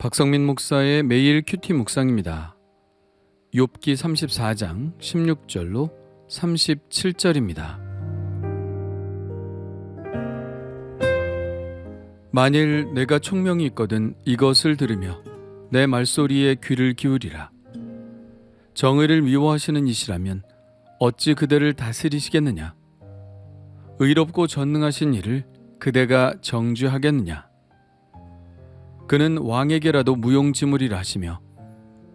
박성민 목사의 매일 큐티 묵상입니다. 욥기 34장 16절로 37절입니다. 만일 내가 총명이 있거든 이것을 들으며 내 말소리에 귀를 기울이라. 정의를 미워하시는 이시라면 어찌 그대를 다스리시겠느냐? 의롭고 전능하신 이를 그대가 정죄하겠느냐? 그는 왕에게라도 무용지물이라 하시며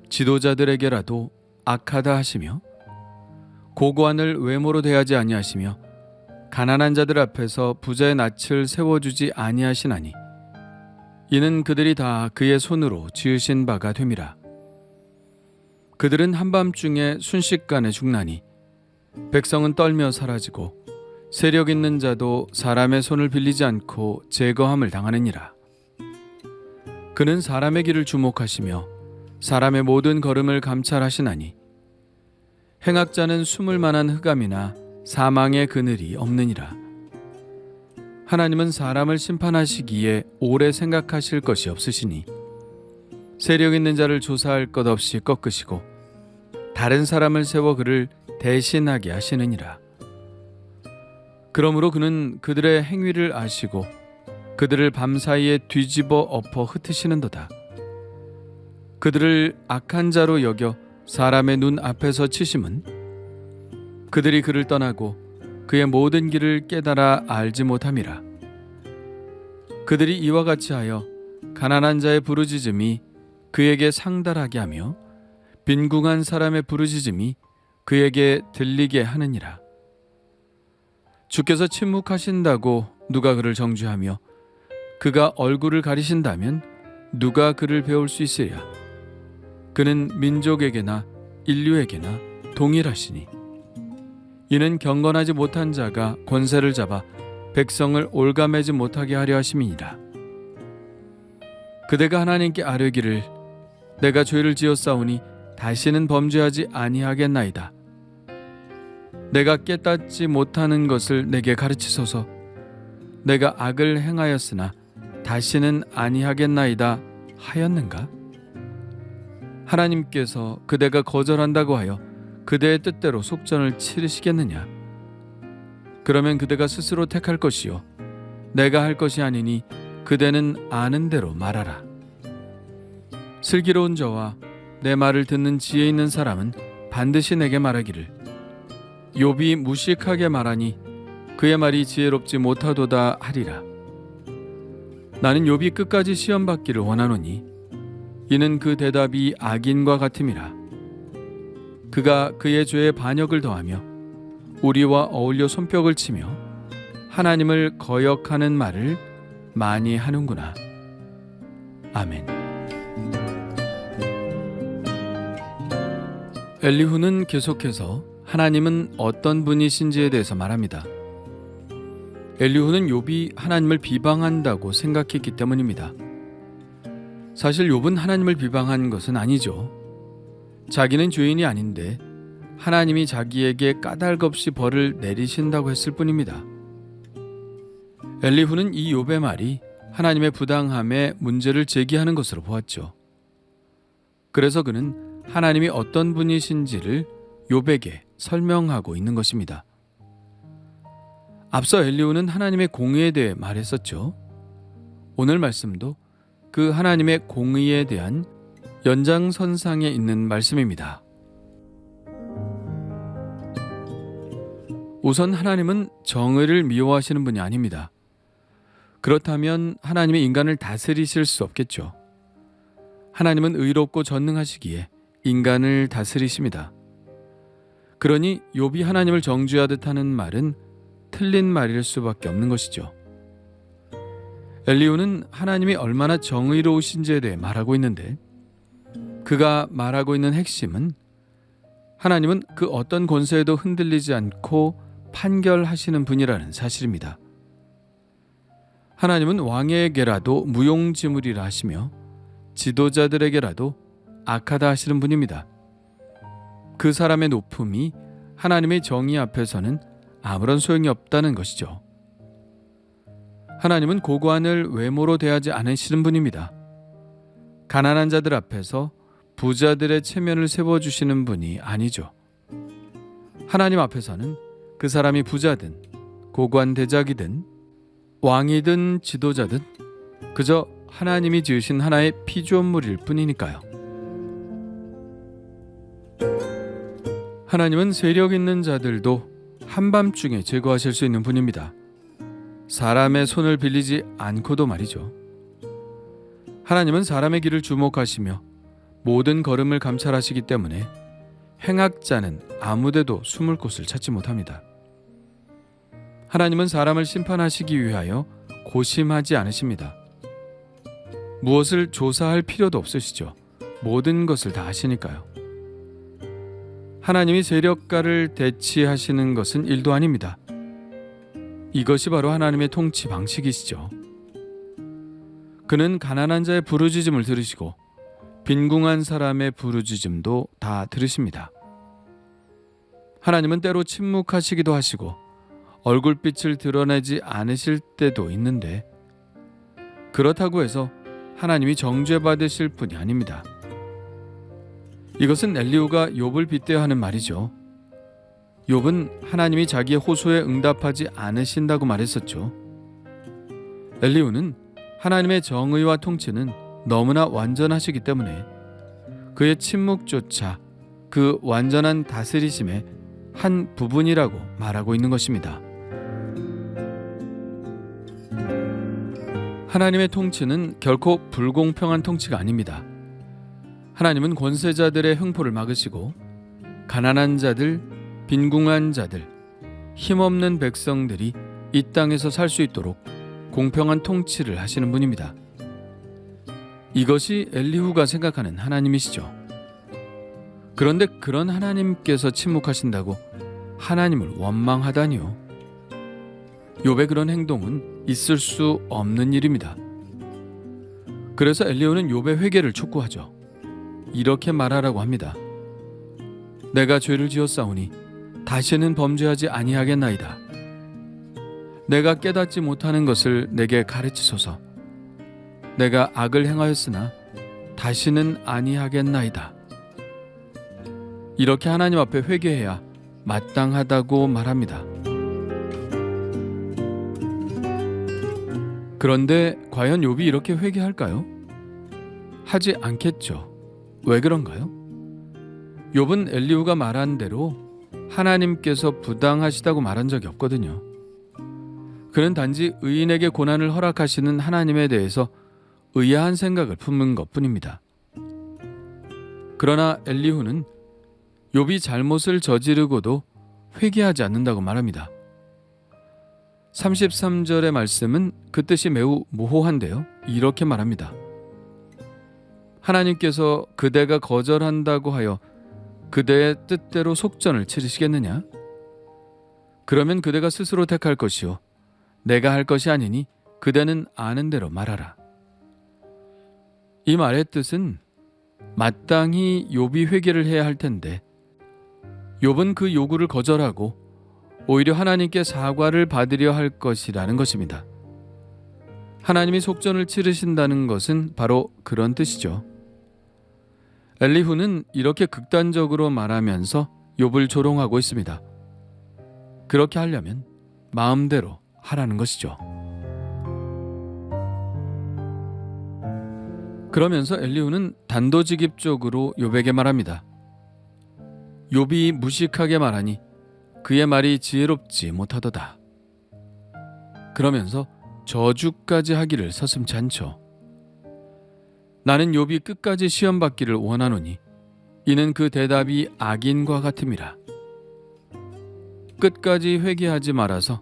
지도자들에게라도 악하다 하시며 고고한을 외모로 대하지 아니하시며 가난한 자들 앞에서 부자의 낯을 세워주지 아니하시나니 이는 그들이 다 그의 손으로 지으신 바가 됨이라. 그들은 한밤중에 순식간에 죽나니 백성은 떨며 사라지고 세력 있는 자도 사람의 손을 빌리지 않고 제거함을 당하느니라. 그는 사람의 길을 주목하시며 사람의 모든 걸음을 감찰하시나니 행악자는 숨을 만한 흑암이나 사망의 그늘이 없느니라. 하나님은 사람을 심판하시기에 오래 생각하실 것이 없으시니 세력 있는 자를 조사할 것 없이 꺾으시고 다른 사람을 세워 그를 대신하게 하시느니라. 그러므로 그는 그들의 행위를 아시고 그들을 밤사이에 뒤집어 엎어 흩으시는도다. 그들을 악한 자로 여겨 사람의 눈 앞에서 치심은 그들이 그를 떠나고 그의 모든 길을 깨달아 알지 못함이라. 그들이 이와 같이 하여 가난한 자의 부르짖음이 그에게 상달하게 하며 빈궁한 사람의 부르짖음이 그에게 들리게 하느니라. 주께서 침묵하신다고 누가 그를 정죄하며 그가 얼굴을 가리신다면 누가 그를 배울 수 있으랴. 그는 민족에게나 인류에게나 동일하시니 이는 경건하지 못한 자가 권세를 잡아 백성을 올가매지 못하게 하려 하심이니라. 그대가 하나님께 아뢰기를 내가 죄를 지었사오니 다시는 범죄하지 아니하겠나이다. 내가 깨닫지 못하는 것을 내게 가르치소서. 내가 악을 행하였으나 다시는 아니하겠나이다 하였는가? 하나님께서 그대가 거절한다고 하여 그대의 뜻대로 속전을 치르시겠느냐? 그러면 그대가 스스로 택할 것이요 내가 할 것이 아니니 그대는 아는 대로 말하라. 슬기로운 저와 내 말을 듣는 지혜 있는 사람은 반드시 내게 말하기를 욥이 무식하게 말하니 그의 말이 지혜롭지 못하도다 하리라. 나는 욥이 끝까지 시험받기를 원하노니 이는 그 대답이 악인과 같음이라. 그가 그의 죄에 반역을 더하며 우리와 어울려 손뼉을 치며 하나님을 거역하는 말을 많이 하는구나. 아멘. 엘리후는 계속해서 하나님은 어떤 분이신지에 대해서 말합니다. 엘리후는 욥이 하나님을 비방한다고 생각했기 때문입니다. 사실 욥은 하나님을 비방한 것은 아니죠. 자기는 죄인이 아닌데 하나님이 자기에게 까닭없이 벌을 내리신다고 했을 뿐입니다. 엘리후는 이 욥의 말이 하나님의 부당함에 문제를 제기하는 것으로 보았죠. 그래서 그는 하나님이 어떤 분이신지를 욥에게 설명하고 있는 것입니다. 앞서 엘리후는 하나님의 공의에 대해 말했었죠. 오늘 말씀도 그 하나님의 공의에 대한 연장선상에 있는 말씀입니다. 우선 하나님은 정의를 미워하시는 분이 아닙니다. 그렇다면 하나님이 인간을 다스리실 수 없겠죠. 하나님은 의롭고 전능하시기에 인간을 다스리십니다. 그러니 욥이 하나님을 정죄하듯 하는 말은 틀린 말일 수밖에 없는 것이죠. 엘리후는 하나님이 얼마나 정의로우신지에 대해 말하고 있는데 그가 말하고 있는 핵심은 하나님은 그 어떤 권세에도 흔들리지 않고 판결하시는 분이라는 사실입니다. 하나님은 왕에게라도 무용지물이라 하시며 지도자들에게라도 악하다 하시는 분입니다. 그 사람의 높음이 하나님의 정의 앞에서는 아무런 소용이 없다는 것이죠. 하나님은 고관을 외모로 대하지 않으시는 분입니다. 가난한 자들 앞에서 부자들의 체면을 세워주시는 분이 아니죠. 하나님 앞에서는 그 사람이 부자든 고관 대작이든 왕이든 지도자든 그저 하나님이 지으신 하나의 피조물일 뿐이니까요. 하나님은 세력 있는 자들도 한밤중에 제거하실 수 있는 분입니다. 사람의 손을 빌리지 않고도 말이죠. 하나님은 사람의 길을 주목하시며 모든 걸음을 감찰하시기 때문에 행악자는 아무데도 숨을 곳을 찾지 못합니다. 하나님은 사람을 심판하시기 위하여 고심하지 않으십니다. 무엇을 조사할 필요도 없으시죠. 모든 것을 다 아시니까요. 하나님이 세력가를 대치하시는 것은 일도 아닙니다. 이것이 바로 하나님의 통치 방식이시죠. 그는 가난한 자의 부르짖음을 들으시고 빈궁한 사람의 부르짖음도 다 들으십니다. 하나님은 때로 침묵하시기도 하시고 얼굴빛을 드러내지 않으실 때도 있는데 그렇다고 해서 하나님이 정죄받으실 분이 아닙니다. 이것은 엘리후가 욥을 빗대어 하는 말이죠. 욥은 하나님이 자기의 호소에 응답하지 않으신다고 말했었죠. 엘리후는 하나님의 정의와 통치는 너무나 완전하시기 때문에 그의 침묵조차 그 완전한 다스리심의 한 부분이라고 말하고 있는 것입니다. 하나님의 통치는 결코 불공평한 통치가 아닙니다. 하나님은 권세자들의 횡포를 막으시고 가난한 자들, 빈궁한 자들, 힘없는 백성들이 이 땅에서 살 수 있도록 공평한 통치를 하시는 분입니다. 이것이 엘리후가 생각하는 하나님이시죠. 그런데 그런 하나님께서 침묵하신다고 하나님을 원망하다니요. 욥의 그런 행동은 있을 수 없는 일입니다. 그래서 엘리후는 욥의 회개를 촉구하죠. 이렇게 말하라고 합니다. 내가 죄를 지었사오니 다시는 범죄하지 아니하겠나이다. 내가 깨닫지 못하는 것을 내게 가르치소서. 내가 악을 행하였으나 다시는 아니하겠나이다. 이렇게 하나님 앞에 회개해야 마땅하다고 말합니다. 그런데 과연 욥이 이렇게 회개할까요? 하지 않겠죠. 왜 그런가요? 욥은 엘리후가 말한 대로 하나님께서 부당하시다고 말한 적이 없거든요. 그는 단지 의인에게 고난을 허락하시는 하나님에 대해서 의아한 생각을 품은 것뿐입니다. 그러나 엘리후는 욥이 잘못을 저지르고도 회개하지 않는다고 말합니다. 33절의 말씀은 그 뜻이 매우 모호한데요. 이렇게 말합니다. 하나님께서 그대가 거절한다고 하여 그대의 뜻대로 속전을 치르시겠느냐? 그러면 그대가 스스로 택할 것이요 내가 할 것이 아니니 그대는 아는 대로 말하라. 이 말의 뜻은 마땅히 욥이 회개를 해야 할 텐데 욥은 그 요구를 거절하고 오히려 하나님께 사과를 받으려 할 것이라는 것입니다. 하나님이 속전을 치르신다는 것은 바로 그런 뜻이죠. 엘리후는 이렇게 극단적으로 말하면서 욥을 조롱하고 있습니다. 그렇게 하려면 마음대로 하라는 것이죠. 그러면서 엘리후는 단도직입적으로 욥에게 말합니다. 욥이 무식하게 말하니 그의 말이 지혜롭지 못하도다. 그러면서 저주까지 하기를 서슴지 않죠. 나는 욥이 끝까지 시험받기를 원하노니 이는 그 대답이 악인과 같음이라. 끝까지 회개하지 말아서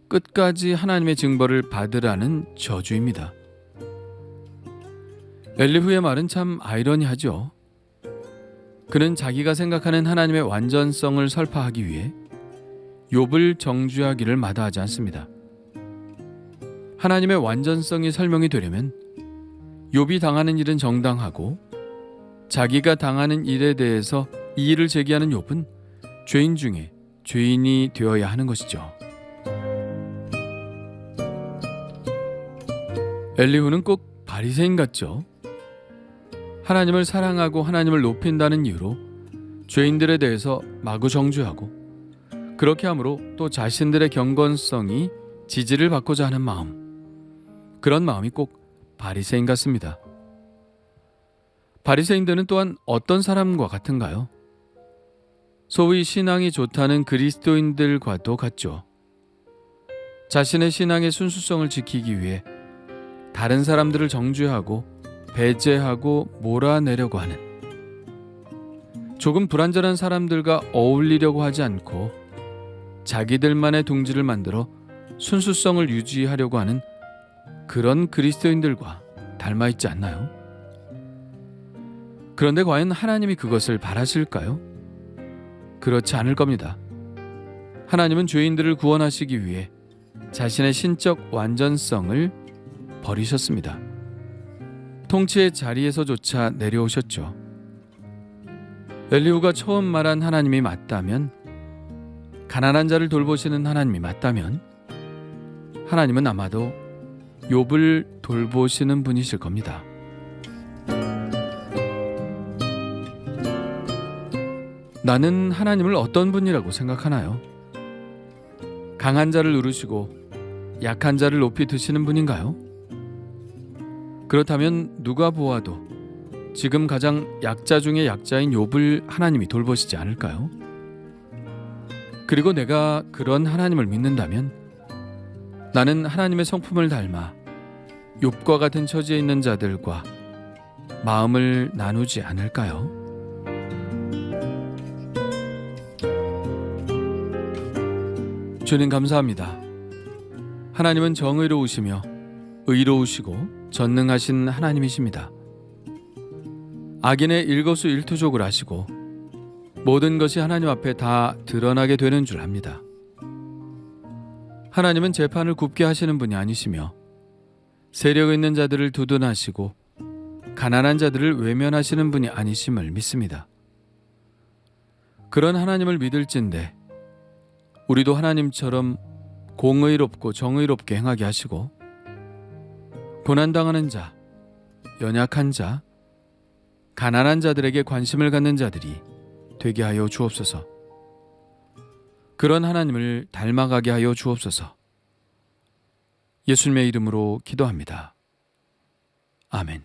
끝까지 하나님의 징벌을 받으라는 저주입니다. 엘리후의 말은 참 아이러니하죠. 그는 자기가 생각하는 하나님의 완전성을 설파하기 위해 욥을 정죄하기를 마다하지 않습니다. 하나님의 완전성이 설명이 되려면 욥이 당하는 일은 정당하고 자기가 당하는 일에 대해서 이의를 제기하는 욥은 죄인 중에 죄인이 되어야 하는 것이죠. 엘리후는 꼭 바리새인 같죠. 하나님을 사랑하고 하나님을 높인다는 이유로 죄인들에 대해서 마구 정죄하고 그렇게 함으로 또 자신들의 경건성이 지지를 받고자 하는 마음, 그런 마음이 꼭 바리새인 같습니다. 바리새인들은 또한 어떤 사람과 같은가요? 소위 신앙이 좋다는 그리스도인들과도 같죠. 자신의 신앙의 순수성을 지키기 위해 다른 사람들을 정죄하고 배제하고 몰아내려고 하는, 조금 불완전한 사람들과 어울리려고 하지 않고 자기들만의 둥지를 만들어 순수성을 유지하려고 하는 그런 그리스도인들과 닮아 있지 않나요? 그런데 과연 하나님이 그것을 바라실까요? 그렇지 않을 겁니다. 하나님은 죄인들을 구원하시기 위해 자신의 신적 완전성을 버리셨습니다. 통치의 자리에서조차 내려오셨죠. 엘리후가 처음 말한 하나님이 맞다면, 가난한 자를 돌보시는 하나님이 맞다면 하나님은 아마도 욥을 돌보시는 분이실 겁니다. 나는 하나님을 어떤 분이라고 생각하나요? 강한 자를 누르시고 약한 자를 높이 드시는 분인가요? 그렇다면 누가 보아도 지금 가장 약자 중에 약자인 욥을 하나님이 돌보시지 않을까요? 그리고 내가 그런 하나님을 믿는다면 나는 하나님의 성품을 닮아 욥과 같은 처지에 있는 자들과 마음을 나누지 않을까요? 주님 감사합니다. 하나님은 정의로우시며 의로우시고 전능하신 하나님이십니다. 악인의 일거수일투족을 아시고 모든 것이 하나님 앞에 다 드러나게 되는 줄 압니다. 하나님은 재판을 굽게 하시는 분이 아니시며 세력 있는 자들을 두둔하시고 가난한 자들을 외면하시는 분이 아니심을 믿습니다. 그런 하나님을 믿을진데 우리도 하나님처럼 공의롭고 정의롭게 행하게 하시고 고난당하는 자, 연약한 자, 가난한 자들에게 관심을 갖는 자들이 되게 하여 주옵소서. 그런 하나님을 닮아가게 하여 주옵소서. 예수님의 이름으로 기도합니다. 아멘.